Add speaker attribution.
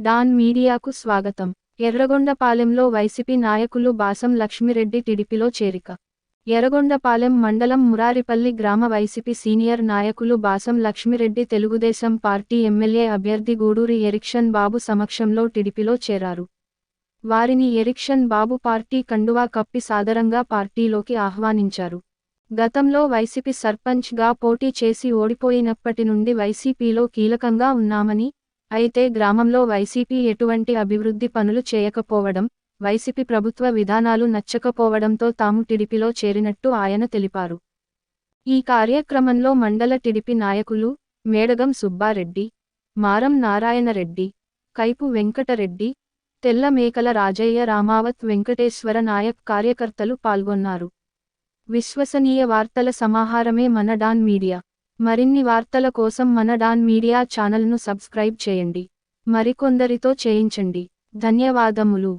Speaker 1: Don మీడియాకు స్వాగతం. ఎర్రగొండపాలెంలో YCP నాయకులు బాసం లక్ష్మిరెడ్డి టీడీపీలో చేరిక. ఎర్రగొండపాలెం మండలం మురారిపల్లి గ్రామ వైసీపీ సీనియర్ నాయకులు బాసం లక్ష్మిరెడ్డి తెలుగుదేశం పార్టీ ఎమ్మెల్యే అభ్యర్థి గూడూరి ఎరిక్షన్ బాబు సమక్షంలో టీడీపీలో చేరారు. వారిని ఎరిక్షన్ బాబు పార్టీ కండువా కప్పి సాదరంగా పార్టీలోకి ఆహ్వానించారు. గతంలో వైసీపీ సర్పంచ్గా పోటీ చేసి ఓడిపోయినప్పటి నుండి వైసీపీలో కీలకంగా ఉన్నామని, అయితే గ్రామంలో వైసీపీ ఎటువంటి అభివృద్ధి పనులు చేయకపోవడం, వైసీపీ ప్రభుత్వ విధానాలు నచ్చకపోవడంతో తాము టీడీపీలో చేరినట్టు ఆయన తెలిపారు. ఈ కార్యక్రమంలో మండల టీడీపీ నాయకులు మేడగం సుబ్బారెడ్డి, మారం నారాయణరెడ్డి, కైపు వెంకటరెడ్డి, తెల్ల మేకల రాజయ్య, రామావత్ వెంకటేశ్వర నాయక్ కార్యకర్తలు పాల్గొన్నారు. విశ్వసనీయ వార్తల సమాహారమే మన డాన్ మీడియా. మరిన్ని వార్తల కోసం మన డాన్ మీడియా ఛానల్ను సబ్స్క్రైబ్ చేయండి. మరికొందరితో చేయించండి. ధన్యవాదములు.